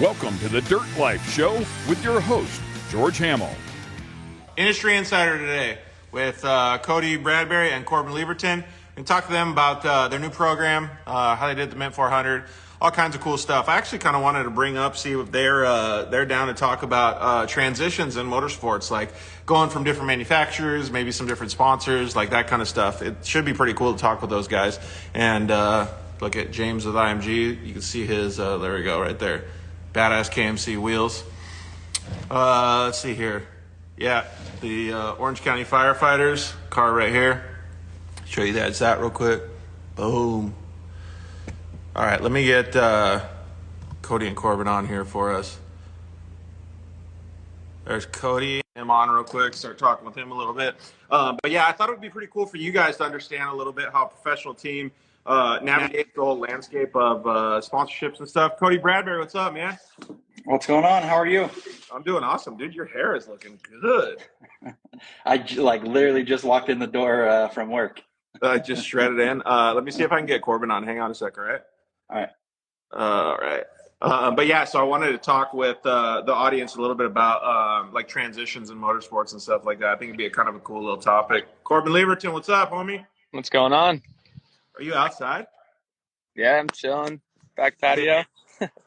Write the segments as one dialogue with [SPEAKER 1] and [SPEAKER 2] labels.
[SPEAKER 1] Welcome to the Dirt Life Show with your host, George Hamill.
[SPEAKER 2] Industry Insider today with Cody, Bradbury, and Corbin, Leaverton, and talk to them about their new program, how they did the Mint 400, all kinds of cool stuff. I actually kind of wanted to bring up, see if they're down to talk about transitions in motorsports, like going from different manufacturers, maybe some different sponsors, like that kind of stuff. It should be pretty cool to talk with those guys. And look at James with IMG. You can see his, there we go, right there. Badass KMC wheels. Let's see here. Yeah, the Orange County Firefighters car right here. Show you that stat real quick. Boom. All right, let me get Cody and Corbin on here for us. There's Cody. Him on real quick. Start talking with him a little bit. But yeah, I thought it would be pretty cool for you guys to understand a little bit how a professional team navigates the whole landscape of sponsorships and stuff. Cody, Bradbury, what's up, man?
[SPEAKER 3] What's going on? How are you?
[SPEAKER 2] I'm doing awesome, dude. Your hair is looking good.
[SPEAKER 3] I literally just walked in the door from work.
[SPEAKER 2] I just shredded in. Let me see if I can get Corbin on. Hang on a sec, all right?
[SPEAKER 3] All
[SPEAKER 2] right. But yeah, so I wanted to talk with the audience a little bit about like transitions in motorsports and stuff like that. I think it'd be a kind of a cool little topic. Corbin Leaverton, what's up, homie?
[SPEAKER 4] What's going on?
[SPEAKER 2] Are you outside?
[SPEAKER 4] Yeah, I'm chilling. Back patio.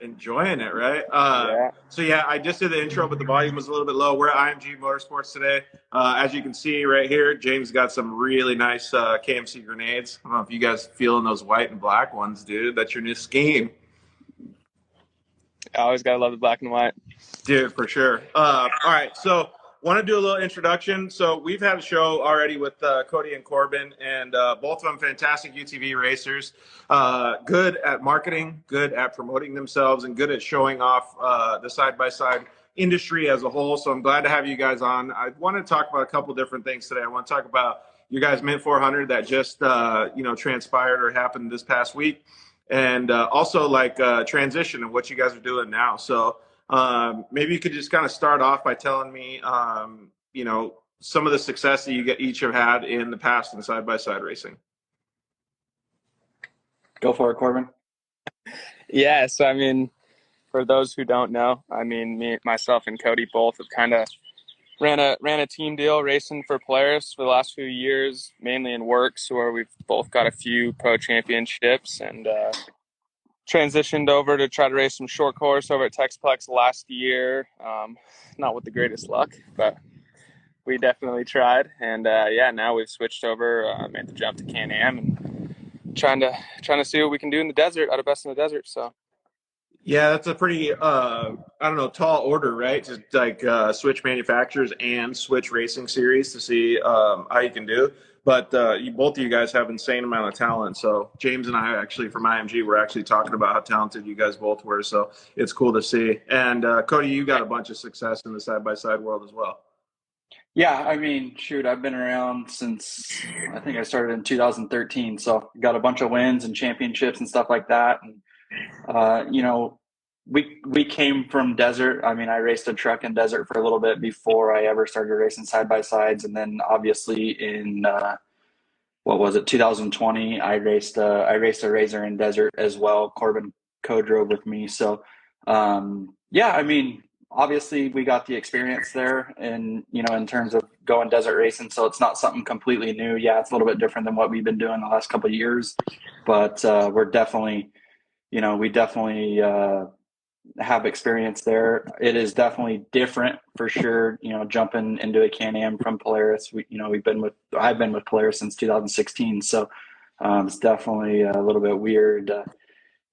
[SPEAKER 2] Enjoying it, right?
[SPEAKER 4] Yeah.
[SPEAKER 2] So yeah, I just did the intro, but the volume was a little bit low. We're at IMG Motorsports today. As you can see right here, James got some really nice KMC grenades. I don't know if you guys feeling those white and black ones, dude. That's your new scheme.
[SPEAKER 4] I always gotta love the black and white.
[SPEAKER 2] Dude, for sure. All right, so want to do a little introduction. So we've had a show already with Cody and Corbin, and both of them fantastic UTV racers, good at marketing, good at promoting themselves, and good at showing off the side-by-side industry as a whole. So I'm glad to have you guys on. I want to talk about a couple different things today. I want to talk about you guys Mint 400 that just transpired or happened this past week, and also like transition and what you guys are doing now. So maybe you could just kind of start off by telling me, some of the success that you each have had in the past in side-by-side racing.
[SPEAKER 3] Go for it, Corbin.
[SPEAKER 4] Yeah, so I mean, for those who don't know, I mean, myself and Cody both have kind of ran a team deal racing for Polaris for the last few years, mainly in works, where we've both got a few pro championships and transitioned over to try to race some short course over at Texplex last year. Not with the greatest luck, but we definitely tried. And now we've switched over, made the jump to Can-Am, and trying to see what we can do in the desert, out of best in the desert. So
[SPEAKER 2] yeah, that's a pretty tall order, right? To like switch manufacturers and switch racing series to see how you can do. But both of you guys have insane amount of talent. So James and I actually from IMG were actually talking about how talented you guys both were. So it's cool to see. And Cody, you got a bunch of success in the side-by-side world as well.
[SPEAKER 3] Yeah, I mean, shoot, I've been around since I think I started in 2013. So got a bunch of wins and championships and stuff like that. And we came from desert. I mean, I raced a truck in desert for a little bit before I ever started racing side-by-sides. And then obviously in, 2020, I raced a Razor in desert as well. Corbin co-drove with me. So, I mean, obviously we got the experience there and, in terms of going desert racing. So it's not something completely new. Yeah, it's a little bit different than what we've been doing the last couple of years, but we're definitely, we definitely have experience there. It is definitely different for sure. Jumping into a Can-Am from Polaris, I've been with Polaris since 2016. So it's definitely a little bit weird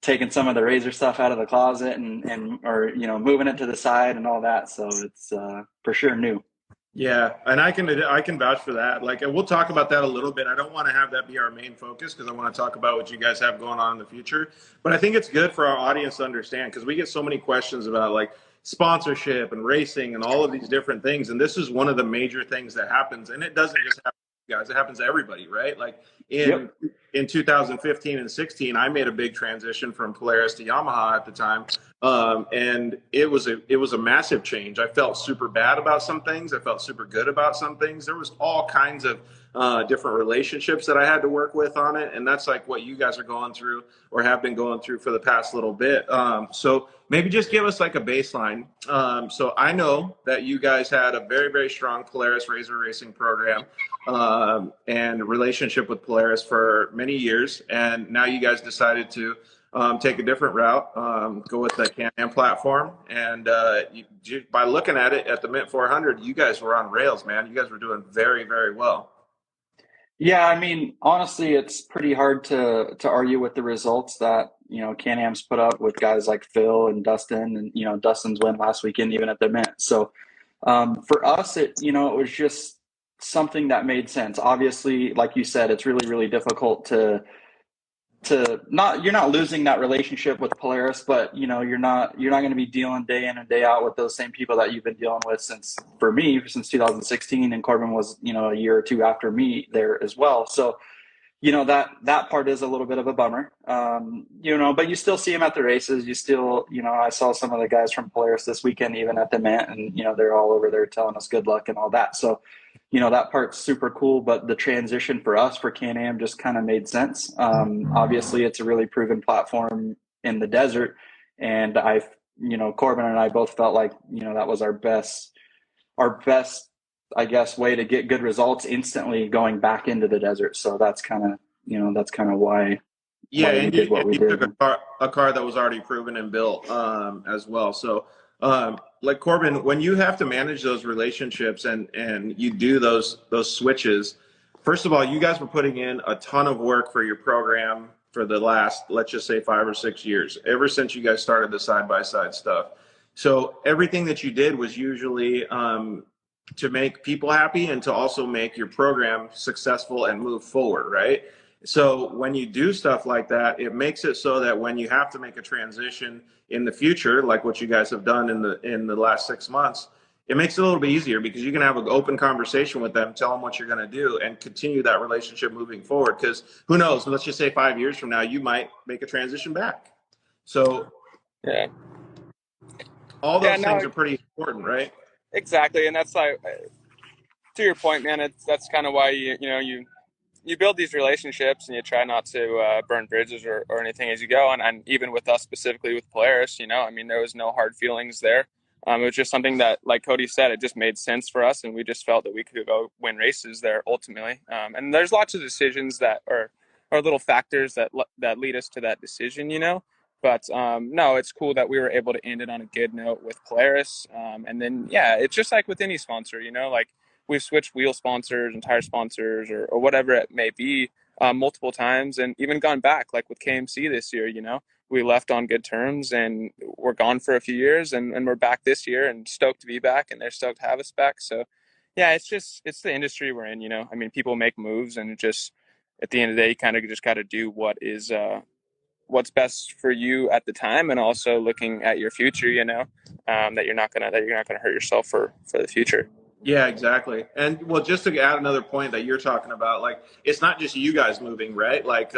[SPEAKER 3] taking some of the Razor stuff out of the closet and moving it to the side and all that. So it's for sure new.
[SPEAKER 2] Yeah, and I can vouch for that. Like, we'll talk about that a little bit. I don't want to have that be our main focus because I want to talk about what you guys have going on in the future. But I think it's good for our audience to understand because we get so many questions about like sponsorship and racing and all of these different things. And this is one of the major things that happens. And it doesn't just happen to you guys; it happens to everybody, right? Like in 2015 and 16, I made a big transition from Polaris to Yamaha at the time. And it was a massive change. I felt super bad about some things. I felt super good about some things. There was all kinds of different relationships that I had to work with on it. And that's like what you guys are going through or have been going through for the past little bit. So maybe just give us like a baseline. So I know that you guys had a very, very strong Polaris Razor racing program and relationship with Polaris for many years. And now you guys decided to take a different route, go with the Can-Am platform. And by looking at it at the Mint 400, you guys were on rails, man. You guys were doing very, very well.
[SPEAKER 3] Yeah, I mean, honestly, it's pretty hard to argue with the results that, Can-Am's put up with guys like Phil and Dustin and, Dustin's win last weekend, even at the Mint. So for us, it was just something that made sense. Obviously, like you said, it's really, really difficult you're not losing that relationship with Polaris, but you're not going to be dealing day in and day out with those same people that you've been dealing with since 2016, and Corbin was a year or two after me there as well. So that part is a little bit of a bummer. But you still see him at the races. You still, I saw some of the guys from Polaris this weekend, even at the Mint, and they're all over there telling us good luck and all that. So that part's super cool, but the transition for us for Can-Am just kind of made sense. Obviously it's a really proven platform in the desert, and Corbin and I both felt like that was our best I guess way to get good results instantly going back into the desert. So that's kind of why
[SPEAKER 2] and
[SPEAKER 3] we did what we did.
[SPEAKER 2] Took a car that was already proven and built as well. So like Corbin, when you have to manage those relationships and you do those switches, first of all, you guys were putting in a ton of work for your program for the last, let's just say 5 or 6 years, ever since you guys started the side-by-side stuff. So everything that you did was usually to make people happy and to also make your program successful and move forward, right? So when you do stuff like that, it makes it so that when you have to make a transition in the future, like what you guys have done in the last 6 months, it makes it a little bit easier because you can have an open conversation with them, tell them what you're going to do, and continue that relationship moving forward. Because who knows, let's just say 5 years from now, you might make a transition back. So
[SPEAKER 4] yeah,
[SPEAKER 2] all those things are pretty important, right?
[SPEAKER 4] Exactly. And that's like, to your point, man, that's kind of why you build these relationships and you try not to burn bridges or anything as you go. And even with us specifically with Polaris, there was no hard feelings there. It was just something that, like Cody said, it just made sense for us. And we just felt that we could go win races there ultimately. And there's lots of decisions that are little factors that lead us to that decision, But no, it's cool that we were able to end it on a good note with Polaris. And then, it's just like with any sponsor, like we've switched wheel sponsors and tire sponsors or whatever it may be multiple times, and even gone back, like with KMC this year, we left on good terms and we're gone for a few years and we're back this year and stoked to be back, and they're stoked to have us back. So it's the industry we're in, people make moves, and just at the end of the day, you kind of just got to do what is what's best for you at the time, and also looking at your future, that you're not gonna hurt yourself for the future.
[SPEAKER 2] Yeah, exactly. And well, just to add another point that you're talking about, like, it's not just you guys moving, right? Like,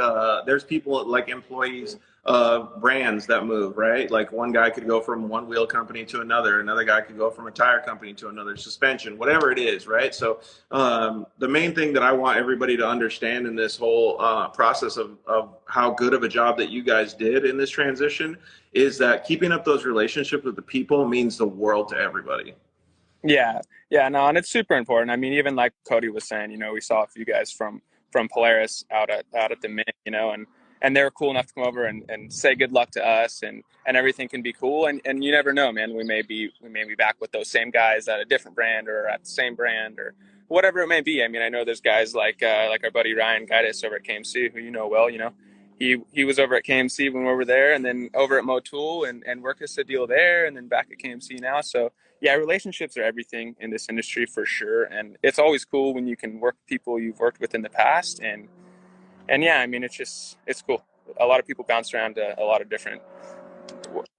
[SPEAKER 2] there's people like employees of brands that move, right? Like one guy could go from one wheel company to another guy could go from a tire company to another, suspension, whatever it is, right? So the main thing that I want everybody to understand in this whole process of how good of a job that you guys did in this transition is that keeping up those relationships with the people means the world to everybody.
[SPEAKER 4] Yeah, no, and it's super important. Even like Cody was saying, we saw a few guys from Polaris out at the Mint, and they were cool enough to come over and say good luck to us, and everything can be cool. And you never know, man. We may be back with those same guys at a different brand or at the same brand or whatever it may be. I know there's guys like our buddy Ryan Guidis over at KMC, who well. He was over at KMC when we were there, and then over at Motul and worked us a deal there, and then back at KMC now. So yeah, relationships are everything in this industry for sure, and it's always cool when you can work with people you've worked with in the past, and it's cool. A lot of people bounce around to a lot of different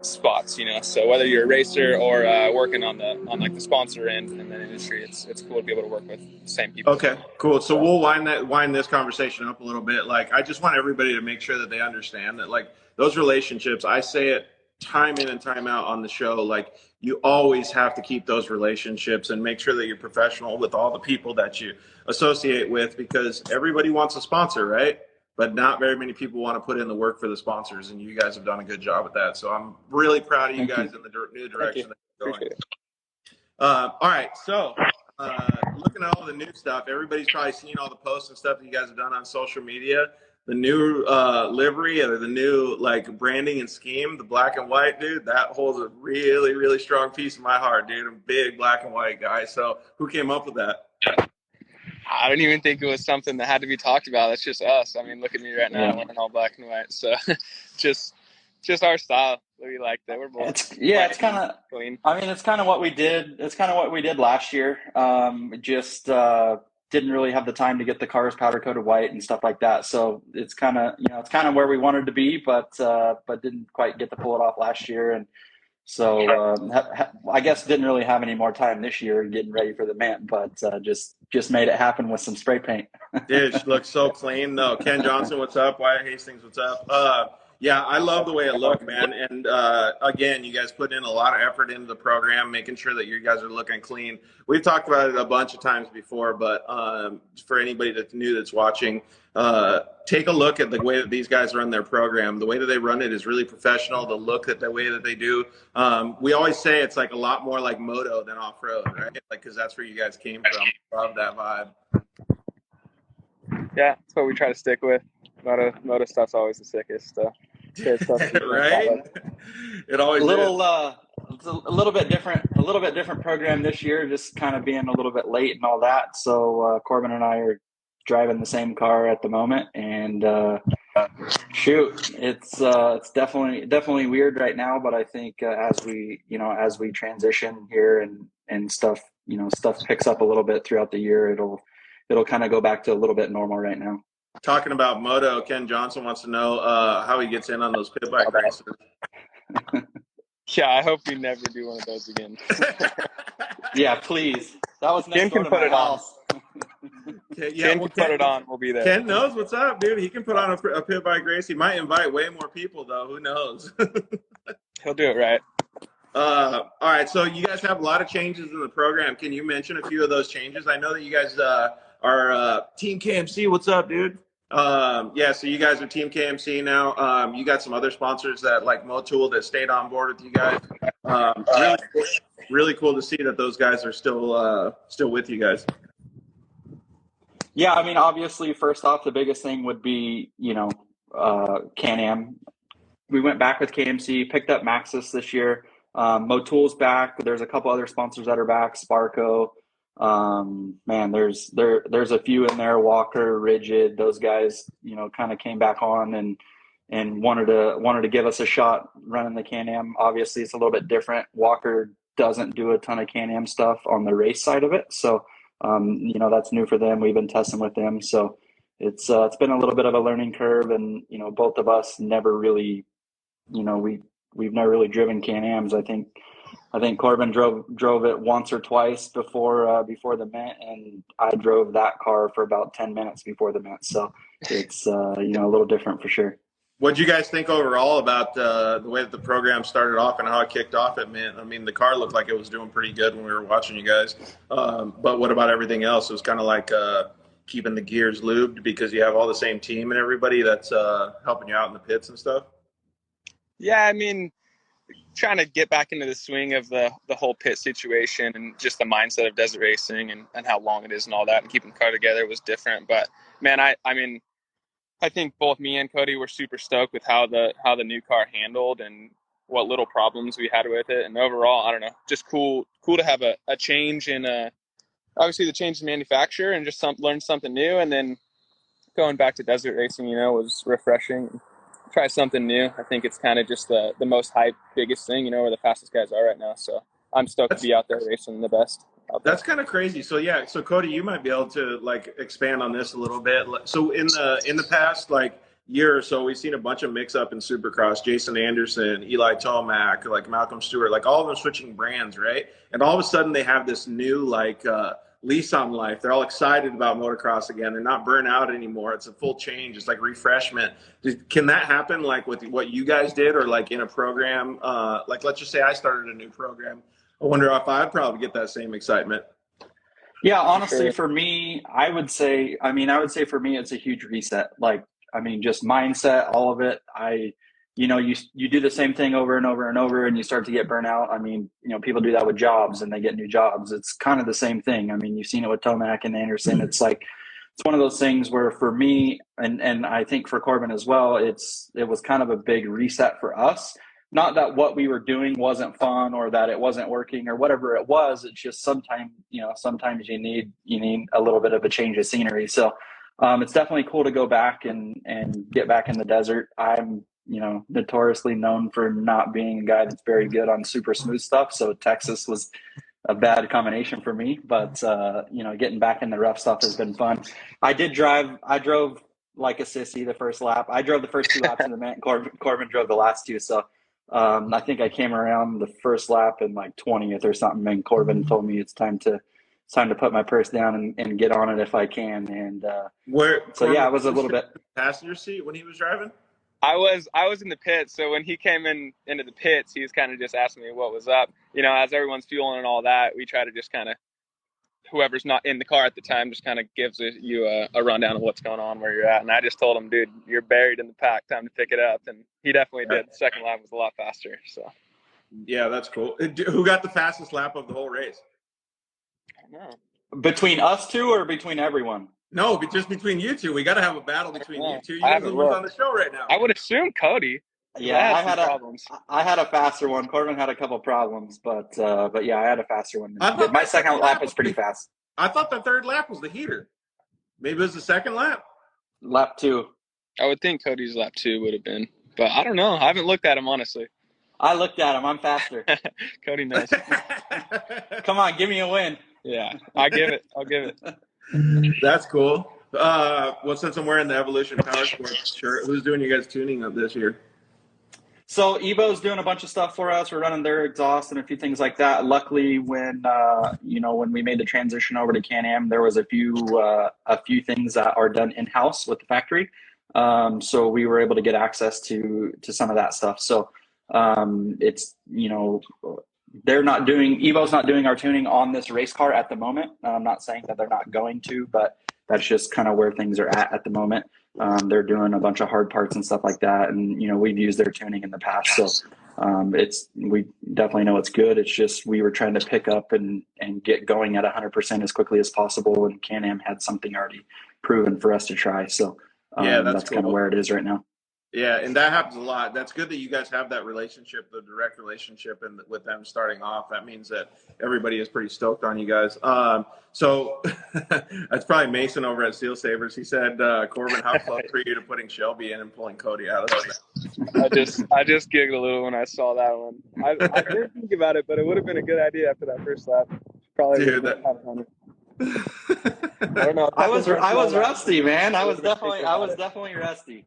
[SPEAKER 4] spots, So whether you're a racer or working on like the sponsor end in that industry, it's cool to be able to work with the same people.
[SPEAKER 2] Okay, cool. So we'll wind this conversation up a little bit. Like, I just want everybody to make sure that they understand that, like, those relationships, I say it time in and time out on the show, like, you always have to keep those relationships and make sure that you're professional with all the people that you associate with, because everybody wants a sponsor, right? But not very many people want to put in the work for the sponsors, and you guys have done a good job with that. So I'm really proud of you guys in the new direction that you're going. All right, so looking at all the new stuff, everybody's probably seen all the posts and stuff that you guys have done on social media. The new livery or the new like branding and scheme, the black and white, dude, that holds a really, really strong piece of my heart, dude. I'm a big black and white guy. So who came up with that?
[SPEAKER 4] I don't even think it was something that had to be talked about. That's just us. I mean, look at me right now. I'm wearing all black and white. So just our style. We like that. We're both.
[SPEAKER 3] It's kind of
[SPEAKER 4] clean.
[SPEAKER 3] I mean, it's kind of what we did. It's kind of what we did last year. Didn't really have the time to get the cars powder coated white and stuff like that. So it's kind of, it's kind of where we wanted to be, but didn't quite get to pull it off last year. And so I guess didn't really have any more time this year getting ready for the mint, but just made it happen with some spray paint.
[SPEAKER 2] Dude, it looks so clean. No, Ken Johnson, what's up? Wyatt Hastings, what's up? Yeah, I love the way it looked, man. And again, you guys put in a lot of effort into the program, making sure that you guys are looking clean. We've talked about it a bunch of times before, but for anybody that's new that's watching, take a look at the way that these guys run their program. The way that they run it is really professional. The way that they do. We always say it's like a lot more like moto than off-road, right? Like, because that's where you guys came from. Love that vibe.
[SPEAKER 4] Yeah, that's what we try to stick with. Moto stuff's always the sickest. So.
[SPEAKER 2] Right? It always
[SPEAKER 3] it's a little bit different program this year, just kind of being a little bit late and all that. So Corbin and I are driving the same car at the moment, and it's definitely weird right now. But I think as we transition here and stuff picks up a little bit throughout the year, it'll kind of go back to a little bit normal right now.
[SPEAKER 2] Talking about moto, Ken Johnson wants to know how he gets in on those pit bike races.
[SPEAKER 4] Yeah, I hope we never do one of those again.
[SPEAKER 3] Yeah, please. That was next
[SPEAKER 4] Ken
[SPEAKER 3] door
[SPEAKER 4] can
[SPEAKER 3] to
[SPEAKER 4] put
[SPEAKER 3] my
[SPEAKER 4] it
[SPEAKER 3] house.
[SPEAKER 4] Ken can put it on. We'll be there.
[SPEAKER 2] Ken knows what's up, dude. He can put on a pit bike race. He might invite way more people, though. Who knows?
[SPEAKER 4] He'll do it right.
[SPEAKER 2] All right, so you guys have a lot of changes in the program. Can you mention a few of those changes? I know that you guys are Team KMC. What's up, dude? Yeah, so you guys are Team KMC now. You got some other sponsors that like Motul that stayed on board with you guys. Really cool to see that those guys are still with you guys.
[SPEAKER 3] Yeah, I mean, obviously, first off, the biggest thing would be, Can-Am. We went back with KMC, picked up Maxxis this year. Motul's back. There's a couple other sponsors that are back. Sparco. Man, there's a few in there. Walker, Rigid. Those guys, kind of came back on and wanted to give us a shot running the Can-Am. Obviously, it's a little bit different. Walker doesn't do a ton of Can-Am stuff on the race side of it, so that's new for them. We've been testing with them, so it's been a little bit of a learning curve, and both of us never really, we've never really driven Can-Ams. I think Corbin drove it once or twice before the mint, and I drove that car for about 10 minutes before the mint. So it's a little different for sure.
[SPEAKER 2] What did you guys think overall about the way that the program started off and how it kicked off at mint? I mean, the car looked like it was doing pretty good when we were watching you guys. But what about everything else? It was kind of like keeping the gears lubed because you have all the same team and everybody that's helping you out in the pits and stuff.
[SPEAKER 4] Yeah, I mean, trying to get back into the swing of the whole pit situation and just the mindset of desert racing and how long it is and all that, and keeping the car together was different. But man, I think both me and Cody were super stoked with how the new car handled and what little problems we had with it. And overall, I don't know, just cool to have a change in obviously the change in manufacturer and just learn something new. And then going back to desert racing, was refreshing. Try something new. I think it's kind of just the most hype, biggest thing, where the fastest guys are right now. So I'm stoked to be out there racing the best.
[SPEAKER 2] That's kind of crazy. So yeah, so Cody, you might be able to like expand on this a little bit. So in the past like year or so, we've seen a bunch of mix up in Supercross. Jason Anderson, Eli Tomac, like Malcolm Stewart, like all of them switching brands, right? And all of a sudden they have this new like lease on life. They're all excited about motocross again. They're not burnt out anymore. It's a full change. It's like refreshment. Can that happen like with what you guys did, or like in a program? Like, let's just say I started a new program. I wonder if I'd probably get that same excitement.
[SPEAKER 3] Yeah, honestly, for me, I would say for me, it's a huge reset. Like, I mean, just mindset, all of it. You do the same thing over and over and over, and you start to get burnt out. I mean, people do that with jobs, and they get new jobs. It's kind of the same thing. I mean, you've seen it with Tomac and Anderson. It's like, it's one of those things where for me, and I think for Corbin as well, it was kind of a big reset for us. Not that what we were doing wasn't fun or that it wasn't working or whatever it was. It's just sometimes you need a little bit of a change of scenery. So it's definitely cool to go back and get back in the desert. I'm notoriously known for not being a guy that's very good on super smooth stuff. So Texas was a bad combination for me, but getting back in the rough stuff has been fun. I drove like a sissy the first lap. I drove the first 2 laps in the event. Corbin drove the last 2. So I think I came around the first lap in like 20th or something, and Corbin told me it's time to put my purse down and get on it if I can. And it was a little bit
[SPEAKER 2] passenger seat when he was driving.
[SPEAKER 4] I was in the pits, so when he came into the pits, he was kind of just asking me what was up. As everyone's fueling and all that, we try to just kind of, whoever's not in the car at the time just kind of gives you a rundown of what's going on, where you're at. And I just told him, dude, you're buried in the pack, time to pick it up. And he definitely did. The second lap was a lot faster. So
[SPEAKER 2] yeah, that's cool. Who got the fastest lap of the whole race?
[SPEAKER 4] I don't know.
[SPEAKER 3] Between us two or between everyone?
[SPEAKER 2] No, just between you two. We got to have a battle between you two. You guys are the ones on the show right now.
[SPEAKER 4] I would assume Cody.
[SPEAKER 3] Yeah, I had a faster one. Corbin had a couple problems, but yeah, I had a faster one. My second lap was pretty fast.
[SPEAKER 2] I thought the third lap was the heater. Maybe it was the second lap.
[SPEAKER 3] Lap 2.
[SPEAKER 4] I would think Cody's lap 2 would have been, but I don't know. I haven't looked at him, honestly.
[SPEAKER 3] I looked at him. I'm faster.
[SPEAKER 4] Cody knows.
[SPEAKER 3] Come on, give me a win.
[SPEAKER 4] Yeah, I'll give it.
[SPEAKER 2] That's cool. Well, since I'm wearing the Evolution Power Sports shirt, who's doing you guys tuning up this year?
[SPEAKER 3] So Evo's doing a bunch of stuff for us. We're running their exhaust and a few things like that. Luckily, when we made the transition over to Can-Am, there was a few things that are done in-house with the factory. So we were able to get access to some of that stuff. So it's, Evo's not doing our tuning on this race car at the moment. I'm not saying that they're not going to, but that's just kind of where things are at the moment. They're doing a bunch of hard parts and stuff like that. And, we've used their tuning in the past. So we definitely know it's good. It's just we were trying to pick up and get going at 100% as quickly as possible. And Can-Am had something already proven for us to try. So that's cool. Kind of where it is right now.
[SPEAKER 2] Yeah, and that happens a lot. That's good that you guys have that relationship, the direct relationship, and with them starting off. That means that everybody is pretty stoked on you guys. So that's probably Mason over at Steel Sabers. He said, Corbin, how close were you to putting Shelby in and pulling Cody out of
[SPEAKER 4] that? I just giggled a little when I saw that one. I didn't think about it, but it would have been a good idea after that first lap. Probably
[SPEAKER 2] Dude,
[SPEAKER 4] kind of funny. I don't know.
[SPEAKER 3] I was rusty, man. I was definitely rusty.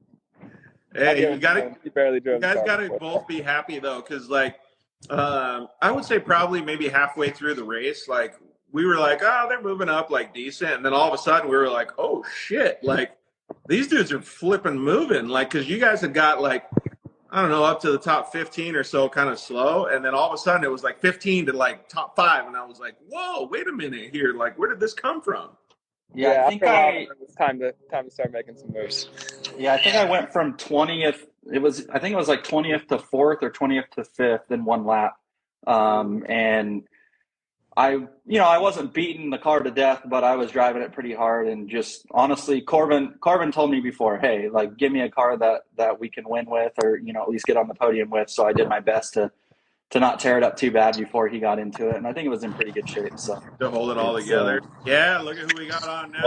[SPEAKER 2] Hey, you guys got to both be happy though, because I would say probably maybe halfway through the race, we were like, oh, they're moving up decent, and then all of a sudden we were like, oh shit, these dudes are flipping moving, because you guys had got I don't know, up to the top 15 or so, kind of slow, and then all of a sudden it was 15 to top 5, and I was like, whoa, wait a minute here, where did this come from?
[SPEAKER 3] Yeah, I think
[SPEAKER 4] it was time to start making some moves.
[SPEAKER 3] Yeah, I think I went from 20th. I think it was 20th to 4th or 20th to 5th in one lap. And I wasn't beating the car to death, but I was driving it pretty hard. And just honestly, Corbin told me before, hey, give me a car that we can win with, or at least get on the podium with. So I did my best to not tear it up too bad before he got into it. And I think it was in pretty good shape. So
[SPEAKER 2] to hold it all together. Yeah, look at who we got on now.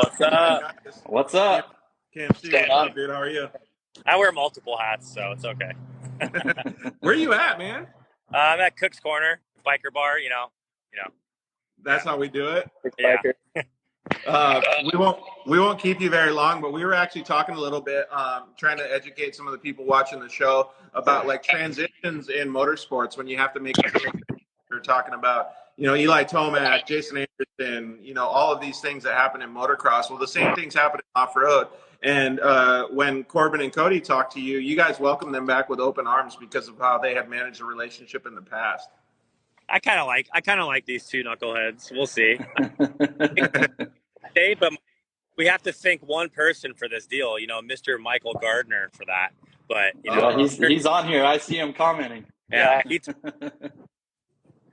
[SPEAKER 3] What's up?
[SPEAKER 2] Cam Steve, what's up, dude? How are you?
[SPEAKER 5] I wear multiple hats, so it's okay.
[SPEAKER 2] Where are you at, man?
[SPEAKER 5] I'm at Cook's Corner, biker bar,
[SPEAKER 2] That's how we do it.
[SPEAKER 5] Yeah.
[SPEAKER 2] We won't keep you very long, but we were actually talking a little bit, trying to educate some of the people watching the show about transitions in motorsports when you have to make a transition. We're talking about, Eli Tomac, Jason Anderson, all of these things that happen in motocross. Well, the same things happen in off-road. And when Corbin and Cody talk to you, you guys welcome them back with open arms because of how they have managed a relationship in the past.
[SPEAKER 5] I kind of like these two knuckleheads. We'll see. But we have to thank one person for this deal. Mr. Michael Gardner for that. But
[SPEAKER 3] he's on here. I see him commenting.
[SPEAKER 5] Yeah.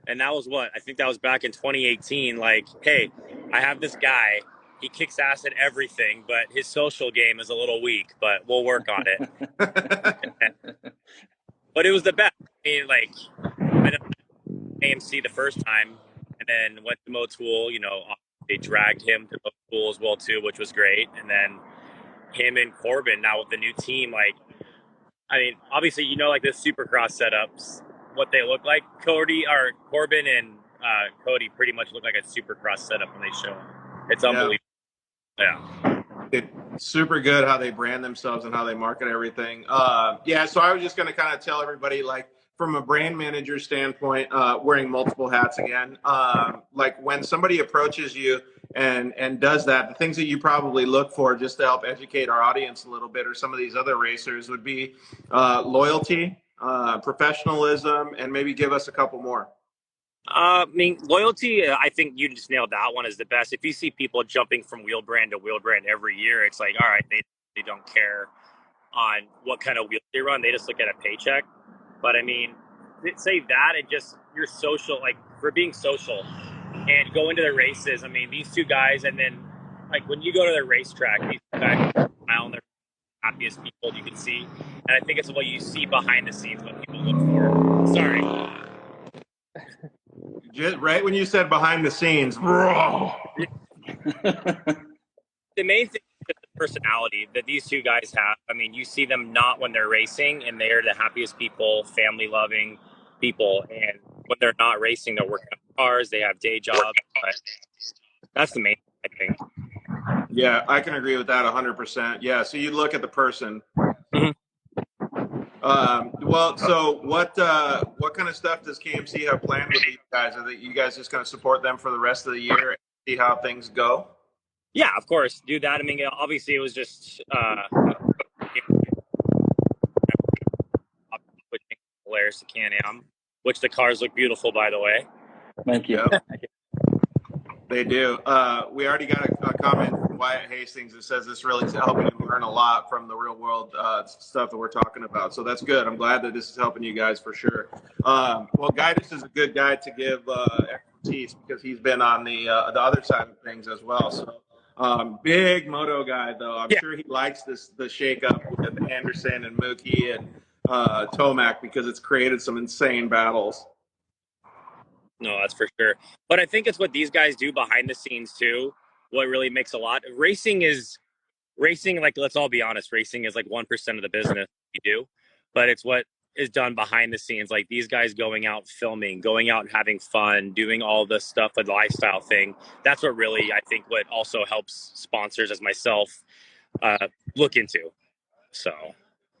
[SPEAKER 5] And that was I think that was back in 2018. Like, hey, I have this guy. He kicks ass at everything, but his social game is a little weak. But we'll work on it. But it was the best. I mean, like, I know AMC the first time, and then went to Motul. They dragged him to Motul as well too, which was great. And then him and Corbin now with the new team. Like, I mean, obviously, like the Supercross setups, what they look like. Corbin and Cody pretty much look like a Supercross setup when they show them. It's unbelievable. Yeah.
[SPEAKER 2] It's super good how they brand themselves and how they market everything. So I was just going to kind of tell everybody, like, from a brand manager standpoint, wearing multiple hats again, like when somebody approaches you and does that, the things that you probably look for just to help educate our audience a little bit, or some of these other racers, would be loyalty, professionalism, and maybe give us a couple more.
[SPEAKER 5] I mean, loyalty, I think you just nailed that one, is the best. If you see people jumping from wheel brand to wheel brand every year, it's like, all right, they don't care on what kind of wheels they run. They just look at a paycheck. But I mean, say that, and just your social, like, for being social and go into the races. I mean, these two guys, and then like when you go to the racetrack, these two guys smile, and they're the happiest people you can see. And I think it's what you see behind the scenes, what people look for. Sorry.
[SPEAKER 2] Just right when you said behind the scenes, bro.
[SPEAKER 5] The main thing is the personality that these two guys have. I mean, you see them not when they're racing, and they're the happiest people, family-loving people. And when they're not racing, they're working on cars, they have day jobs. But that's the main thing, I think.
[SPEAKER 2] Yeah, I can agree with that 100%. Yeah, so you look at the person. Well, so what kind of stuff does KMC have planned with these guys? Are you guys just going to support them for the rest of the year and see how things go?
[SPEAKER 5] Yeah, of course, do that. I mean, obviously, it was just Polaris to Can-Am, which the cars look beautiful, by the way.
[SPEAKER 3] Thank you.
[SPEAKER 2] Yep. They do. We already got a comment from Wyatt Hastings that says this really is helping him learn a lot from the real world stuff that we're talking about. So that's good. I'm glad that this is helping you guys for sure. Well, Guidus is a good guy to give expertise, because he's been on the other side of things as well. So big moto guy, though. I'm sure he likes the shakeup with Anderson and Mookie and Tomac, because it's created some insane battles.
[SPEAKER 5] No, that's for sure. But I think it's what these guys do behind the scenes too. What really makes a lot. Racing, like, let's all be honest, racing is like 1% of the business you do, but it's what is done behind the scenes. Like these guys going out filming, going out and having fun, doing all the stuff, the lifestyle thing. That's what really, I think, what also helps sponsors as myself look into. So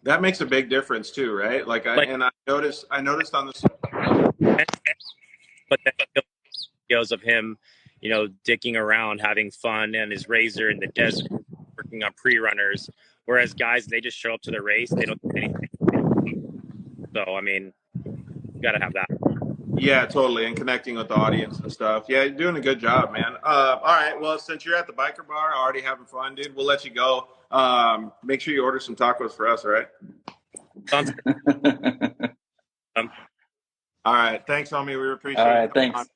[SPEAKER 2] that makes a big difference too, right? I noticed on this.
[SPEAKER 5] But then videos of him, dicking around, having fun, and his razor in the desert, working on pre-runners. Whereas guys, they just show up to the race, they don't do anything. So, I mean, you got to have that.
[SPEAKER 2] Yeah, totally. And connecting with the audience and stuff. Yeah, you're doing a good job, man. All right. Well, since you're at the biker bar, already having fun, dude, we'll let you go. Make sure you order some tacos for us, all right?
[SPEAKER 5] Sounds good.
[SPEAKER 2] All right. Thanks, homie. We appreciate it.
[SPEAKER 3] All right. Thanks.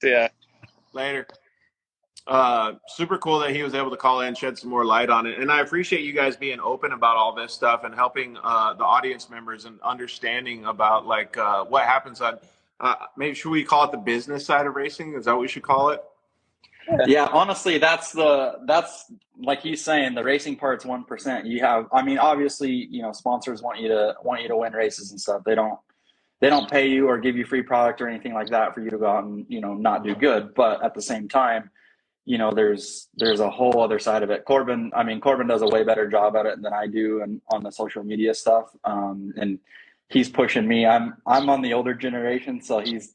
[SPEAKER 4] See ya.
[SPEAKER 2] Later. Super cool that he was able to call in, shed some more light on it. And I appreciate you guys being open about all this stuff and helping the audience members and understanding about what happens on maybe should we call it the business side of racing? Is that what we should call it?
[SPEAKER 3] Yeah, honestly, that's like he's saying, the racing part's 1%. You have, I mean, obviously, sponsors want you to win races and stuff. They don't pay you or give you free product or anything like that for you to go out and, not do good. But at the same time, there's a whole other side of it. Corbin does a way better job at it than I do, and on the social media stuff. And he's pushing me. I'm on the older generation, so he's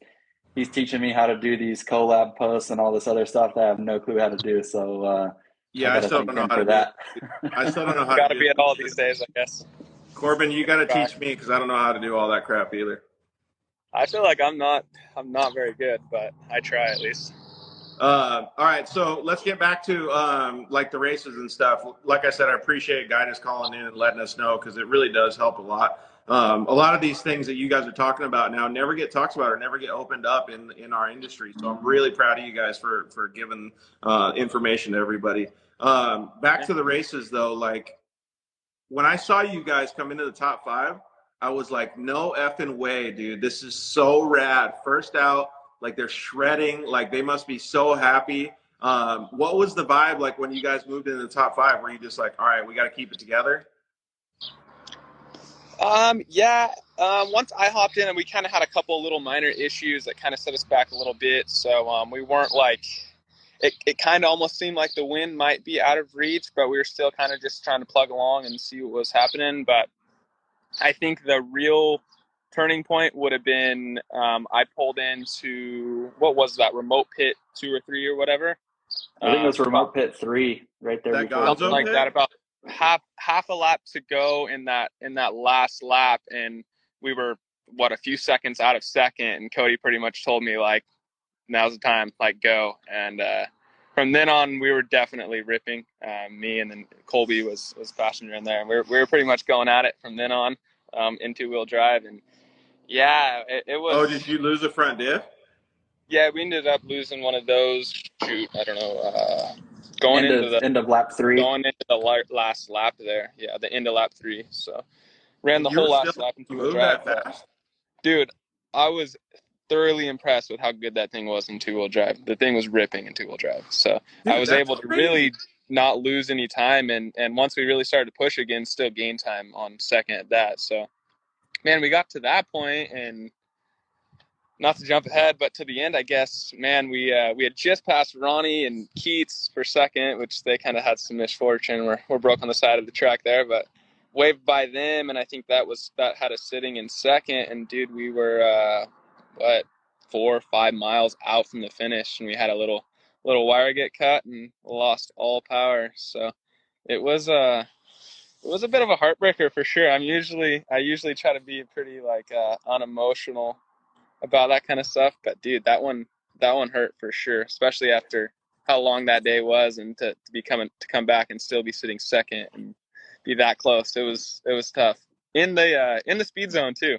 [SPEAKER 3] he's teaching me how to do these collab posts and all this other stuff that I have no clue how to do. So I
[SPEAKER 2] Yeah, I
[SPEAKER 3] got to
[SPEAKER 2] still
[SPEAKER 3] thank
[SPEAKER 2] don't know
[SPEAKER 3] him
[SPEAKER 2] how
[SPEAKER 3] for
[SPEAKER 2] to do
[SPEAKER 3] that.
[SPEAKER 2] it. I still don't know how
[SPEAKER 4] Got
[SPEAKER 2] to
[SPEAKER 4] to
[SPEAKER 2] do
[SPEAKER 4] be at all these
[SPEAKER 2] it.
[SPEAKER 4] days, I guess.
[SPEAKER 2] Corbin, you got to
[SPEAKER 4] Try.
[SPEAKER 2] teach me because I don't know how to do all that crap either.
[SPEAKER 4] I feel like I'm not very good, but I try at least.
[SPEAKER 2] All right, so let's get back to like the races and stuff. Like I said, I appreciate guys calling in and letting us know because it really does help a lot. A lot of these things that you guys are talking about now never get talked about or never get opened up in our industry. So I'm really proud of you guys for giving information to everybody. Back to the races though, like when I saw you guys come into the top 5, I was like, no effing way, dude. This is so rad. First out, like they're shredding, like they must be so happy. What was the vibe like when you guys moved into the top 5? Were you just like, all right, we got to keep it together?
[SPEAKER 4] Yeah. Once I hopped in, and we kind of had a couple little minor issues that kind of set us back a little bit. So we weren't like, it kind of almost seemed like the win might be out of reach, but we were still kind of just trying to plug along and see what was happening. But I think the real turning point would have been I pulled into, what was that, remote pit 2 or 3 or whatever.
[SPEAKER 3] I think it was
[SPEAKER 4] About
[SPEAKER 3] remote pit 3 right there
[SPEAKER 2] That
[SPEAKER 3] before the
[SPEAKER 4] something
[SPEAKER 2] Gonzo
[SPEAKER 3] finish.
[SPEAKER 4] like that.
[SPEAKER 2] pit?
[SPEAKER 4] About half a lap to go in that last lap, and we were a few seconds out of second, and Cody pretty much told me like, now's the time, like go. And from then on, we were definitely ripping. Me and then Colby was passenger in there, and we were pretty much going at it from then on in 2-wheel drive. And yeah, it
[SPEAKER 2] Oh,
[SPEAKER 4] was.
[SPEAKER 2] did you lose the front diff?
[SPEAKER 4] Yeah, we ended up losing one of those. Shoot, I don't know. Going into the
[SPEAKER 3] End of lap 3.
[SPEAKER 4] last lap there. Yeah, the end of lap 3. So ran
[SPEAKER 2] And
[SPEAKER 4] the
[SPEAKER 2] you were
[SPEAKER 4] whole
[SPEAKER 2] still
[SPEAKER 4] last lap in
[SPEAKER 2] able to
[SPEAKER 4] 2-wheel
[SPEAKER 2] move
[SPEAKER 4] drive.
[SPEAKER 2] that
[SPEAKER 4] But
[SPEAKER 2] fast?
[SPEAKER 4] dude, I was thoroughly impressed with how good that thing was in 2-wheel drive. The thing was ripping in 2-wheel drive. So I
[SPEAKER 2] Dude,
[SPEAKER 4] was
[SPEAKER 2] that's
[SPEAKER 4] able to
[SPEAKER 2] crazy.
[SPEAKER 4] really not lose any time, and once we really started to push again, still gain time on second at that. So man, we got to that point, and not to jump ahead, but to the end, I guess, man, we had just passed Ronnie and Keats for second, which they kind of had some misfortune. We're broke on the side of the track there, but waved by them, and I think that had us sitting in second. And dude, we were 4 or 5 miles out from the finish, and we had a little wire get cut and lost all power. So it was a bit of a heartbreaker for sure. I usually try to be pretty like unemotional about that kind of stuff, but dude, that one hurt for sure, especially after how long that day was, and to come back and still be sitting second and be that close. It was tough in the speed zone too.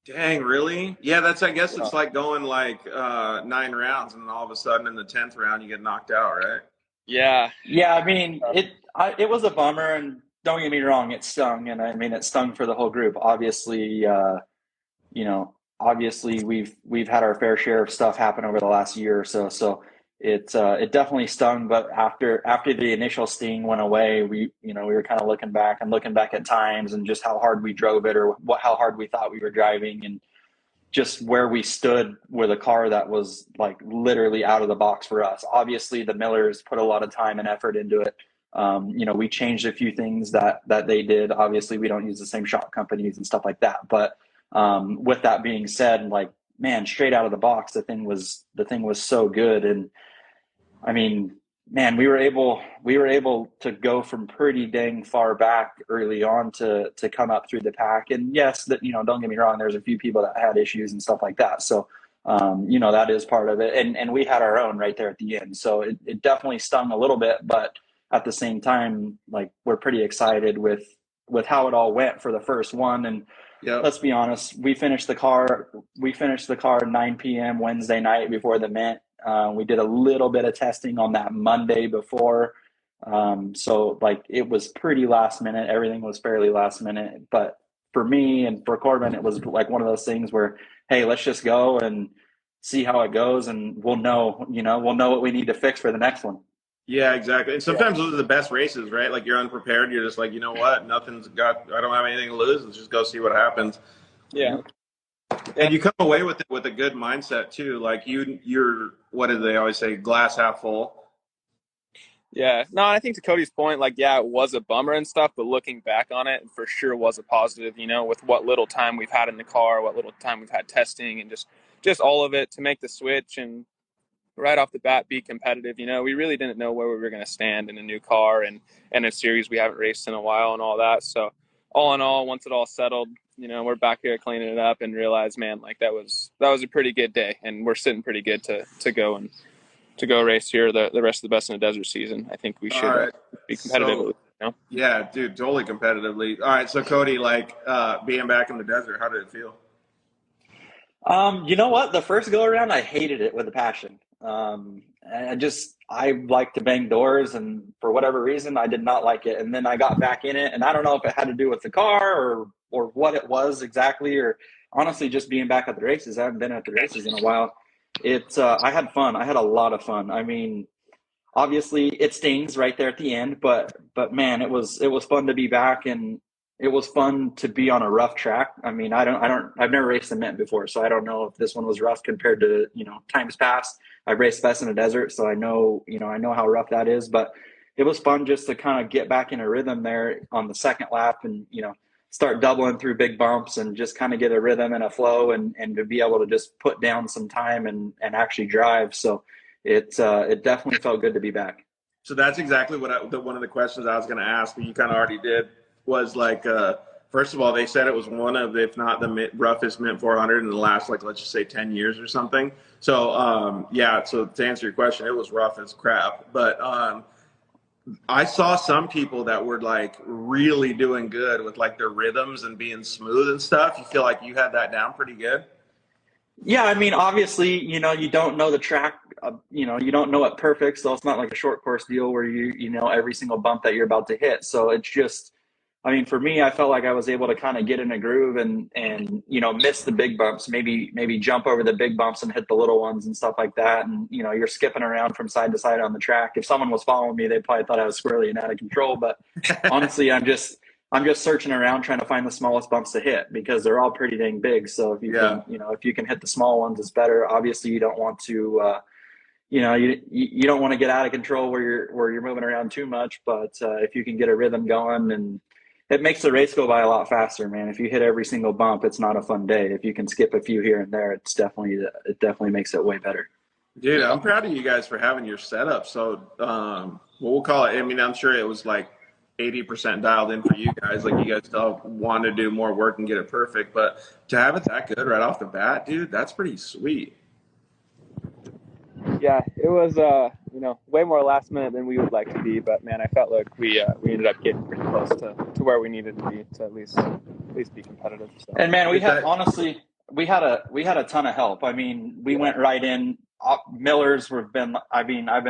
[SPEAKER 2] Dang, really? Yeah, that's. I guess
[SPEAKER 4] Yeah.
[SPEAKER 2] it's like going like 9 rounds, and then all of a sudden in the 10th round you get knocked out, right?
[SPEAKER 4] Yeah.
[SPEAKER 3] Yeah, I mean, it was a bummer, and don't get me wrong, it stung, and I mean, it stung for the whole group. Obviously, obviously we've had our fair share of stuff happen over the last year or so. So it definitely stung. But after the initial sting went away, we were kind of looking back at times and just how hard we drove it, or how hard we thought we were driving, and just where we stood with a car that was like literally out of the box for us. Obviously, the Millers put a lot of time and effort into it. We changed a few things that they did. Obviously, we don't use the same shop companies and stuff like that. But with that being said, like, man, straight out of the box, the thing was so good. And I mean, man, we were able to go from pretty dang far back early on to come up through the pack. And yes, that, don't get me wrong, there's a few people that had issues and stuff like that. So that is part of it. And we had our own right there at the end. So it definitely stung a little bit, but at the same time, like, we're pretty excited with how it all went for the first one. And
[SPEAKER 2] Yep.
[SPEAKER 3] let's be honest, we finished the car 9 p.m. Wednesday night before the event. We did a little bit of testing on that Monday before. So like, it was pretty last minute. Everything was fairly last minute. But for me and for Corbin, it was like one of those things where, hey, let's just go and see how it goes, and we'll know what we need to fix for the next one.
[SPEAKER 2] Yeah, exactly. And sometimes those are the best races, right? Like you're unprepared. You're just like, you know what? I don't have anything to lose. Let's just go see what happens.
[SPEAKER 4] Yeah.
[SPEAKER 2] And you come away with it with a good mindset too. Like you're what do they always say? Glass half full.
[SPEAKER 4] Yeah. No, I think to Cody's point, like, yeah, it was a bummer and stuff, but looking back on it, for sure was a positive, with what little time we've had in the car, what little time we've had testing, and just just all of it to make the switch and right off the bat be competitive. We really didn't know where we were going to stand in a new car and a series we haven't raced in a while and all that. So all in all, once it all settled, we're back here cleaning it up and realized, man, like that was a pretty good day, and we're sitting pretty good to go race here the rest of the best in the desert season. I think we should be competitive.
[SPEAKER 2] Yeah, dude, totally competitively. All right, so Cody, being back in the desert, how did it feel?
[SPEAKER 3] You know what? The first go around, I hated it with a passion. I like to bang doors, and for whatever reason, I did not like it. And then I got back in it, and I don't know if it had to do with the car or what it was exactly, or honestly just being back at the races. I haven't been at the races in a while. I had fun. I had a lot of fun. I mean, obviously it stings right there at the end, but man, it was fun to be back, and it was fun to be on a rough track. I mean, I've never raced the Mint before, so I don't know if this one was rough compared to, times past. I've raced best in the desert, so I know how rough that is, but it was fun just to kind of get back in a rhythm there on the second lap and, start doubling through big bumps and just kind of get a rhythm and a flow and to be able to just put down some time and actually drive. So it definitely felt good to be back.
[SPEAKER 2] So that's exactly what one of the questions I was going to ask, and you kind of already did, was first of all, they said it was one of, if not the roughest Mint 400 in the last, let's just say 10 years or something. So, so to answer your question, it was rough as crap. But I saw some people that were really doing good with their rhythms and being smooth and stuff. You feel like you had that down pretty good?
[SPEAKER 3] Yeah, I mean, obviously, you don't know the track, you don't know it perfect. So it's not like a short course deal where you know every single bump that you're about to hit. So it's just, I mean, for me, I felt like I was able to kind of get in a groove and miss the big bumps, maybe jump over the big bumps and hit the little ones and stuff like that. And, you're skipping around from side to side on the track. If someone was following me, they probably thought I was squirrely and out of control. But honestly, I'm just searching around trying to find the smallest bumps to hit because they're all pretty dang big. So if you can hit the small ones, it's better. Obviously, you don't want to, you don't want to get out of control where you're moving around too much. But if you can get a rhythm going, and it makes the race go by a lot faster, man. If you hit every single bump, it's not a fun day. If you can skip a few here and there, it definitely makes it way better.
[SPEAKER 2] Dude, I'm proud of you guys for having your setup. So, we'll call it. I mean, I'm sure it was 80% dialed in for you guys. You guys still want to do more work and get it perfect, but to have it that good right off the bat, dude, that's pretty sweet.
[SPEAKER 4] Yeah, it was way more last minute than we would like to be, but man, I felt like we ended up getting pretty close to where we needed to be to at least be competitive. So.
[SPEAKER 3] And man, we had a ton of help. I mean, we went right in. Millers I've been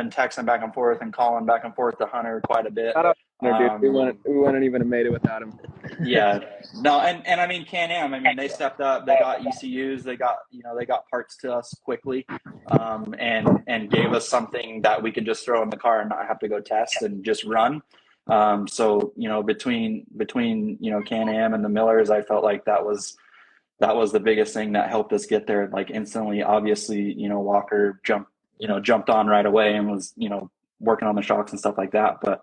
[SPEAKER 3] texting back and forth and calling back and forth to Hunter quite a bit.
[SPEAKER 4] Dude, we wouldn't even have made it without him.
[SPEAKER 3] Yeah, no, and I mean Can-Am. I mean, they stepped up. They got ECUs. They got parts to us quickly, and gave us something that we could just throw in the car and not have to go test and just run. So between Can-Am and the Millers, I felt like that was the biggest thing that helped us get there instantly. Obviously, Walker jumped on right away and was working on the shocks and stuff like that, but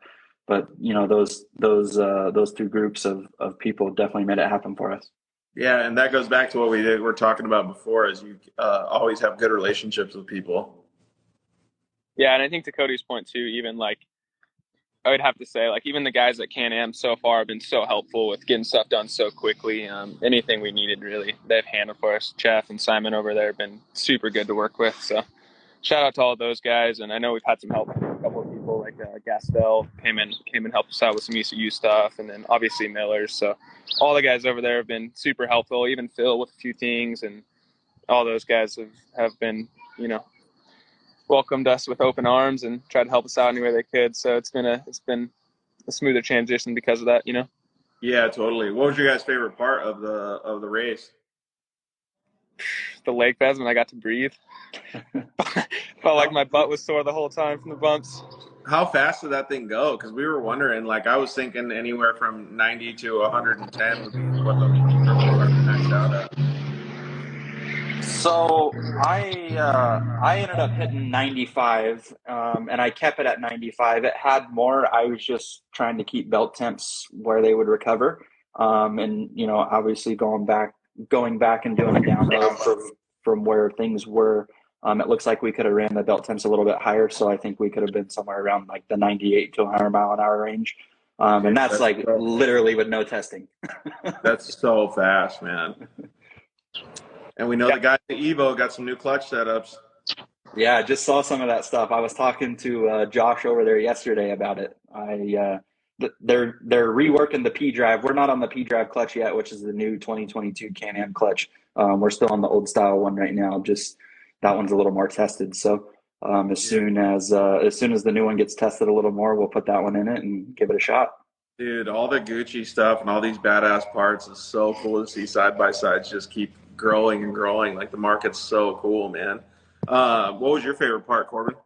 [SPEAKER 3] those two groups of people definitely made it happen for us.
[SPEAKER 2] Yeah, and that goes back to what we're talking about before, is you always have good relationships with people.
[SPEAKER 4] Yeah, and I think to Cody's point too, even I would have to say, even the guys at Can-Am so far have been so helpful with getting stuff done so quickly. Anything we needed, really, they've handled for us. Jeff and Simon over there have been super good to work with. So shout out to all of those guys. And I know we've had some help from a couple of people, Gastel came and helped us out with some ECU stuff, and then obviously Millers. So all the guys over there have been super helpful, even Phil with a few things, and all those guys have been, welcomed us with open arms and tried to help us out any way they could. So it's been a smoother transition because of that,
[SPEAKER 2] Yeah, totally. What was your guys' favorite part of the race?
[SPEAKER 4] The leg pads when I got to breathe. Felt like my butt was sore the whole time from the bumps.
[SPEAKER 2] How fast did that thing go? Because we were wondering, I was thinking anywhere from 90 to 110 would be what the max out at.
[SPEAKER 3] So I ended up hitting 95, and I kept it at 95. It had more. I was just trying to keep belt temps where they would recover, and obviously going back and doing a download from where things were. It looks like we could have ran the belt temps a little bit higher, so I think we could have been somewhere around like the 98 to 100 mile an hour range. And that's like literally with no testing.
[SPEAKER 2] That's so fast, man. And we know the guys at Evo got some new clutch setups.
[SPEAKER 3] Yeah, I just saw some of that stuff. I was talking to Josh over there yesterday about it. They're reworking the P drive. We're not on the P drive clutch yet, which is the new 2022 Can-Am clutch. We're still on the old style one right now. Just that one's a little more tested. So as soon as the new one gets tested a little more, we'll put that one in it and give it a shot. Dude,
[SPEAKER 2] all the Gucci stuff and all these badass parts is so cool to see side by sides just keep growing and growing. Like the market's so cool, man. What was your favorite part, Corbin?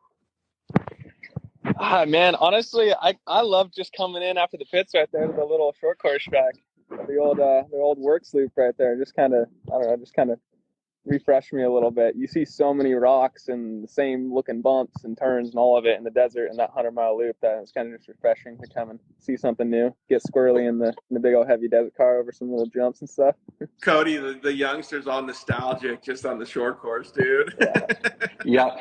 [SPEAKER 4] Man, honestly, I love just coming in after the pits right there to the little short course track, the old works loop right there. Just kind of, I don't know, just kind of refresh me a little bit. You see so many rocks and the same looking bumps and turns and all of it in the desert in that 100-mile loop that it's kind of just refreshing to come and see something new, get squirrely in the big old heavy desert car over some little jumps and stuff.
[SPEAKER 2] Cody, the youngsters all nostalgic just on the short course, dude.
[SPEAKER 3] Yeah.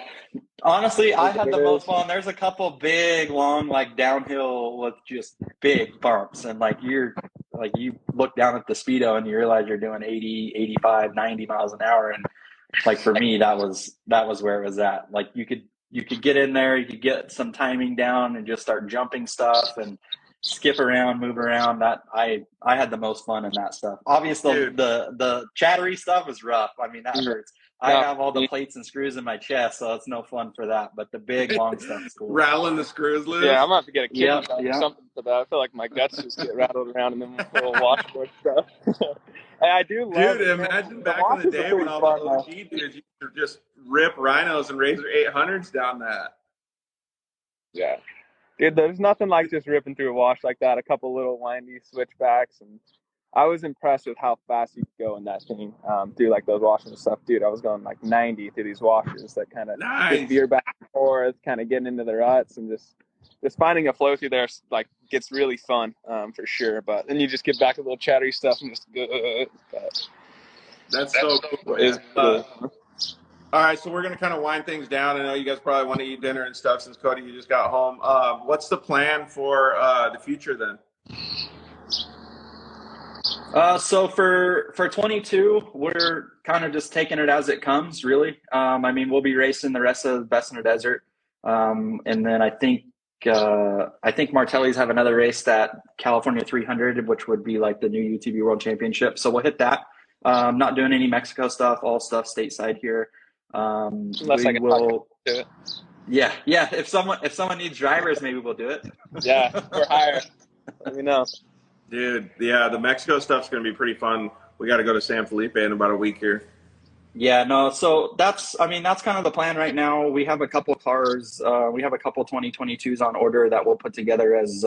[SPEAKER 3] Honestly, I had the most fun. There's a couple big, long, like downhill with just big bumps. And like you look down at the speedo and you realize you're doing 80, 85, 90 miles an hour. And like for me, that was where it was at. Like you could get in there, you could get some timing down and just start jumping stuff and skip around, move around. That I had the most fun in that stuff. Obviously, the chattery stuff is rough. I mean, that hurts. I have all the plates and screws in my chest, so it's no fun for that. But the big long stuff is cool.
[SPEAKER 2] Rattling the screws loose.
[SPEAKER 4] Yeah, I'm gonna have to get a kid or something for that. I feel like my guts just get rattled around in them little washboard stuff. And I do love.
[SPEAKER 2] Dude, imagine back in the day when all the OG dudes used to just rip rhinos and Razor 800s down that.
[SPEAKER 4] Yeah. Dude, there's nothing like just ripping through a wash like that. A couple little windy switchbacks, and I was impressed with how fast you could go in that thing through like those washes and stuff. Dude, I was going like 90 through these washers that kind of veer back and forth, kind of getting into the ruts, and just finding a flow through there like gets really fun for sure. But then you just get back to the little chattery stuff and just
[SPEAKER 2] that's so cool. All right, so we're going to kind of wind things down. I know you guys probably want to eat dinner and stuff since, Cody, you just got home. What's the plan for the future then?
[SPEAKER 3] So for 22, we're kind of just taking it as it comes, really. I mean, we'll be racing the rest of the Best in the Desert. And then I think Martelli's have another race, that California 300, which would be like the new UTV World Championship. So we'll hit that. Not doing any Mexico stuff, all stuff stateside here.
[SPEAKER 4] Unless I can do it.
[SPEAKER 3] Yeah. If someone needs drivers, maybe we'll do it.
[SPEAKER 4] Yeah, for hire. Let me know.
[SPEAKER 2] Dude, yeah, the Mexico stuff's going to be pretty fun. We got to go to San Felipe in about a week here.
[SPEAKER 3] Yeah, no, so that's kind of the plan right now. We have a couple cars. We have a couple 2022s on order that we'll put together as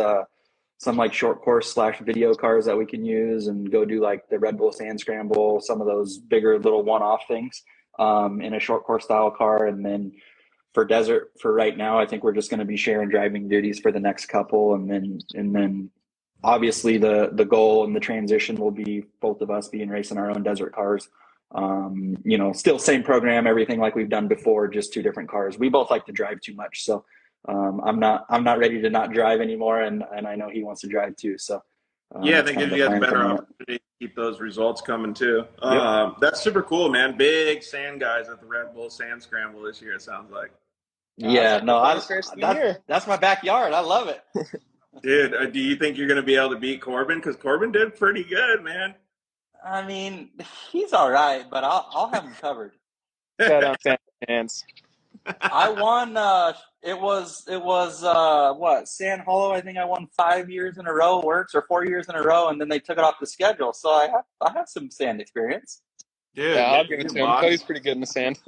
[SPEAKER 3] some like short course / video cars that we can use and go do like the Red Bull Sand Scramble, some of those bigger little one-off things in a short course style car. And then for desert, for right now, I think we're just going to be sharing driving duties for the next couple. And then obviously the goal and the transition will be both of us being racing our own desert cars. Still same program, everything like we've done before, just two different cars. We both like to drive too much. So I'm not ready to not drive anymore. And I know he wants to drive too. So
[SPEAKER 2] yeah, that gives you guys a better opportunity to keep those results coming too. That's super cool, man. Big sand guys at the Red Bull Sand Scramble this year, it sounds like.
[SPEAKER 3] Yeah, no, that's my backyard. I love it.
[SPEAKER 2] Dude, do you think you're going to be able to beat Corbin? Because Corbin did pretty good, man.
[SPEAKER 3] I mean, he's all right, but I'll have him covered.
[SPEAKER 4] Shut up, fans.
[SPEAKER 3] I won. It was what, San Hollow? I think I won 5 years in a row, works, or 4 years in a row, and then they took it off the schedule. So I have some sand experience.
[SPEAKER 2] Dude,
[SPEAKER 4] yeah, I'll give it to him. Cody's pretty good in the sand.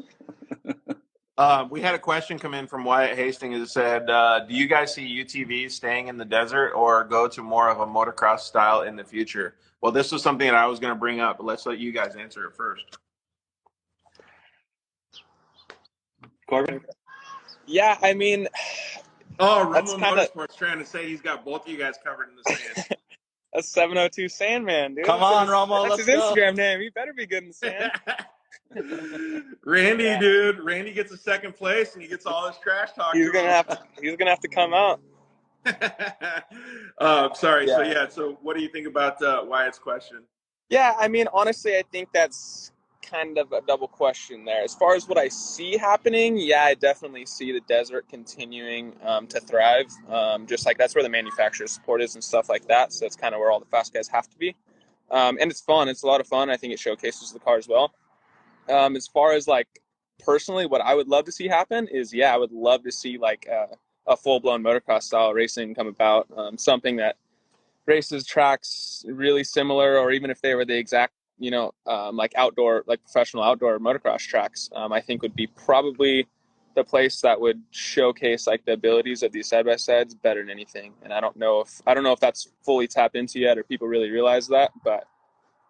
[SPEAKER 2] We had a question come in from Wyatt Hastings that said, do you guys see UTVs staying in the desert or go to more of a motocross style in the future? Well, this was something that I was going to bring up, but let's let you guys answer it first.
[SPEAKER 3] Corbin?
[SPEAKER 4] Yeah, I mean...
[SPEAKER 2] Oh, Rumble Motorsports trying to say he's got both of you guys covered in the sand.
[SPEAKER 4] That's 702 Sandman, dude.
[SPEAKER 3] Come on, Romo,
[SPEAKER 4] that's
[SPEAKER 3] let's
[SPEAKER 4] his
[SPEAKER 3] go.
[SPEAKER 4] Instagram name. He better be good in the sand.
[SPEAKER 2] Randy, dude, Randy gets a second place and he gets all his trash talk.
[SPEAKER 4] He's gonna have to come out.
[SPEAKER 2] Sorry.
[SPEAKER 4] Yeah.
[SPEAKER 2] So what do you think about Wyatt's question?
[SPEAKER 4] Yeah, I mean, honestly, I think that's kind of a double question there. As far as what I see happening, yeah, I definitely see the desert continuing to thrive. Just like that's where the manufacturer support is and stuff like that. So that's kind of where all the fast guys have to be. And it's fun. It's a lot of fun. I think it showcases the car as well. As far as like personally, what I would love to see happen is, yeah, I would love to see like a full-blown motocross style racing come about. Something that races tracks really similar, or even if they were the exact, like outdoor, like professional outdoor motocross tracks, I think would be probably the place that would showcase like the abilities of these side by sides better than anything. And I don't know if that's fully tapped into yet, or people really realize that, but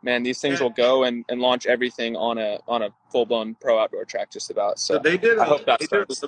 [SPEAKER 4] man, these things will go and launch everything on a full blown pro outdoor track just about. So I hope that starts.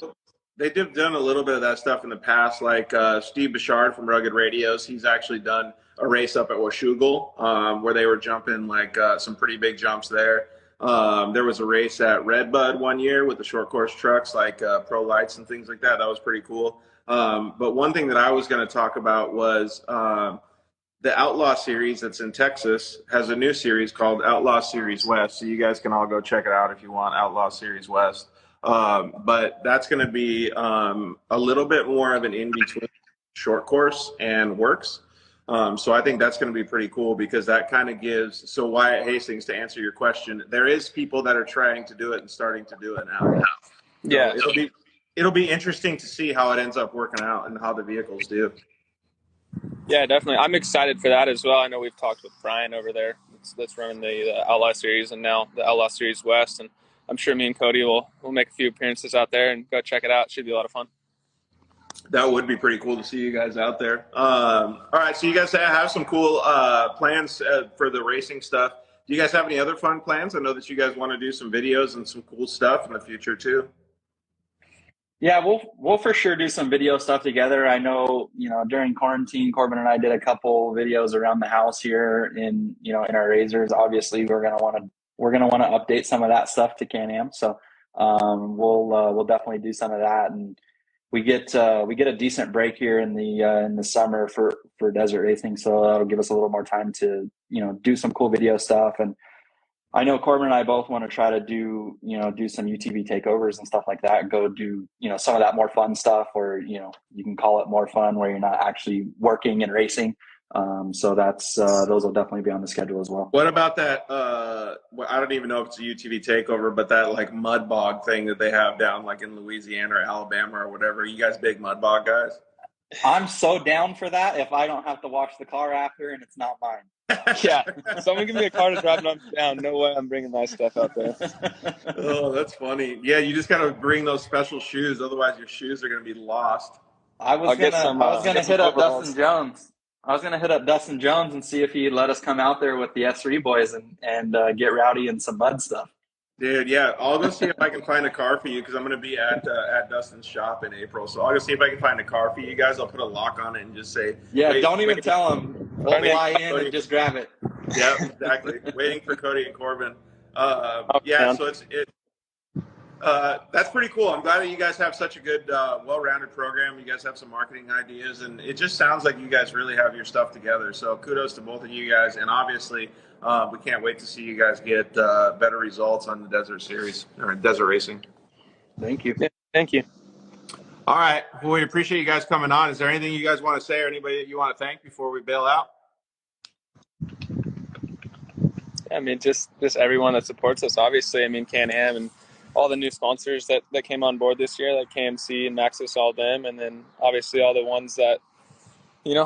[SPEAKER 2] They've done a little bit of that stuff in the past, like Steve Bouchard from Rugged Radios. He's actually done a race up at Washougal where they were jumping like some pretty big jumps there. There was a race at Redbud one year with the short course trucks, like Pro Lights and things like that. That was pretty cool. But one thing that I was going to talk about was the Outlaw Series that's in Texas has a new series called Outlaw Series West. So you guys can all go check it out if you want, Outlaw Series West. But that's going to be a little bit more of an in-between short course and works. So I think that's going to be pretty cool because that kind of gives – so Wyatt Hastings, to answer your question, there is people that are trying to do it and starting to do it now.
[SPEAKER 4] Yeah.
[SPEAKER 2] So it'll be interesting to see how it ends up working out and how the vehicles do.
[SPEAKER 4] Yeah, definitely. I'm excited for that as well. I know we've talked with Brian over there that's running the Outlaw Series and now the Outlaw Series West, and I'm sure me and Cody will make a few appearances out there and go check it out. It should be a lot of fun.
[SPEAKER 2] That would be pretty cool to see you guys out there. All right, so you guys have some cool plans for the racing stuff. Do you guys have any other fun plans? I know that you guys want to do some videos and some cool stuff in the future too.
[SPEAKER 3] Yeah, we'll for sure do some video stuff together. I know, during quarantine, Corbin and I did a couple videos around the house here in our Razors. Obviously, we're gonna want to update some of that stuff to Can-Am. So we'll definitely do some of that, and we get a decent break here in the summer for desert racing. So that'll give us a little more time to do some cool video stuff. And I know Corbin and I both want to try to do some UTV takeovers and stuff like that. Go do, some of that more fun stuff where, you can call it more fun where you're not actually working and racing. So that's, those will definitely be on the schedule as well.
[SPEAKER 2] What about that? I don't even know if it's a UTV takeover, but that like mud bog thing that they have down like in Louisiana or Alabama or whatever. You guys big mud bog guys?
[SPEAKER 3] I'm so down for that if I don't have to wash the car after and it's not mine.
[SPEAKER 4] Yeah, someone give me a car to drive and I'm down. No way I'm bringing my stuff out there.
[SPEAKER 2] Oh, that's funny. Yeah, you just got to bring those special shoes. Otherwise, your shoes are going to be lost.
[SPEAKER 3] I was gonna hit up Dustin Jones. I was gonna hit up Dustin Jones and see if he'd let us come out there with the S3 boys and get rowdy in some mud stuff.
[SPEAKER 2] Dude, yeah, I'll go see if I can find a car for you because I'm going to be at Dustin's shop in April. So I'll go see if I can find a car for you guys. I'll put a lock on it and just say,
[SPEAKER 3] yeah, don't even tell him. We'll fly in and just grab it.
[SPEAKER 2] Yeah, exactly. Waiting for Cody and Corbin. Yeah, so that's pretty cool. I'm glad that you guys have such a good, well-rounded program. You guys have some marketing ideas, and it just sounds like you guys really have your stuff together. So kudos to both of you guys, and obviously we can't wait to see you guys get better results on the Desert Series or Desert Racing.
[SPEAKER 3] Thank you.
[SPEAKER 4] Yeah, thank you.
[SPEAKER 2] All right. Well, we appreciate you guys coming on. Is there anything you guys want to say or anybody that you want to thank before we bail out?
[SPEAKER 4] I mean, just everyone that supports us, obviously. I mean, Can-Am and all the new sponsors that came on board this year, like KMC and Maxxis, all them. And then obviously all the ones that,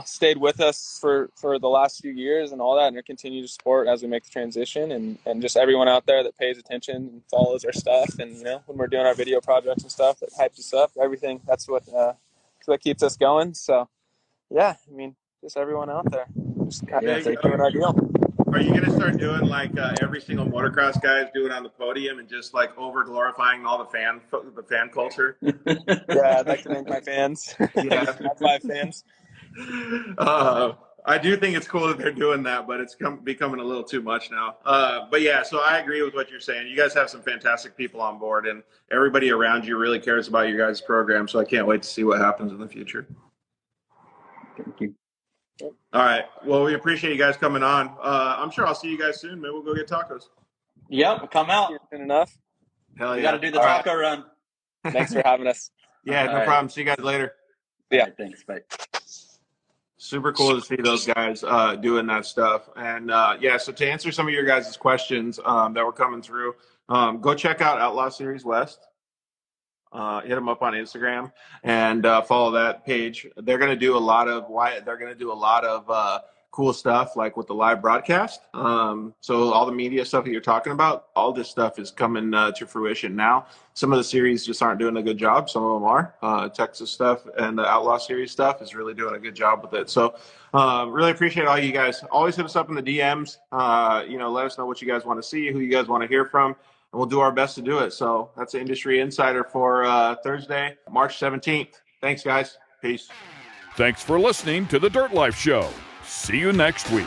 [SPEAKER 4] stayed with us for the last few years and all that, and continue to support as we make the transition, and just everyone out there that pays attention and follows our stuff. And, when we're doing our video projects and stuff, that hypes us up, everything. That's what keeps us going. So, yeah, I mean, just everyone out there. Just doing our deal.
[SPEAKER 2] Are you going to start doing like every single motocross guy is doing on the podium and just like over glorifying all the fan culture?
[SPEAKER 4] Yeah, I'd like to thank my fans.
[SPEAKER 2] Yeah.
[SPEAKER 4] My 5 fans.
[SPEAKER 2] All I do think it's cool that they're doing that, but it's becoming a little too much now. But yeah, so I agree with what you're saying. You guys have some fantastic people on board, and everybody around you really cares about your guys' program. So I can't wait to see what happens in the future.
[SPEAKER 3] Thank you.
[SPEAKER 2] All right. Well, we appreciate you guys coming on. I'm sure I'll see you guys soon. Maybe we'll go get tacos.
[SPEAKER 3] Yep, come out.
[SPEAKER 4] Soon enough.
[SPEAKER 2] Hell yeah.
[SPEAKER 3] We got to do the
[SPEAKER 2] All
[SPEAKER 3] taco run.
[SPEAKER 4] Thanks for having us.
[SPEAKER 2] Yeah, no problem. See you guys later.
[SPEAKER 4] Yeah.
[SPEAKER 3] All right, thanks. Bye.
[SPEAKER 2] Super cool to see those guys doing that stuff. And yeah, so to answer some of your guys' questions that were coming through, go check out Outlaw Series West. Hit them up on Instagram and follow that page. They're going to do a lot of cool stuff like with the live broadcast. So all the media stuff that you're talking about, all this stuff is coming to fruition now. Some of the series just aren't doing a good job. Some of them are. Texas stuff and the Outlaw Series stuff is really doing a good job with it. So really appreciate all you guys. Always hit us up in the DMs. Let us know what you guys want to see, who you guys want to hear from, and we'll do our best to do it. So that's the Industry Insider for Thursday, March 17th. Thanks, guys. Peace.
[SPEAKER 1] Thanks for listening to the Dirt Life Show. See you next week.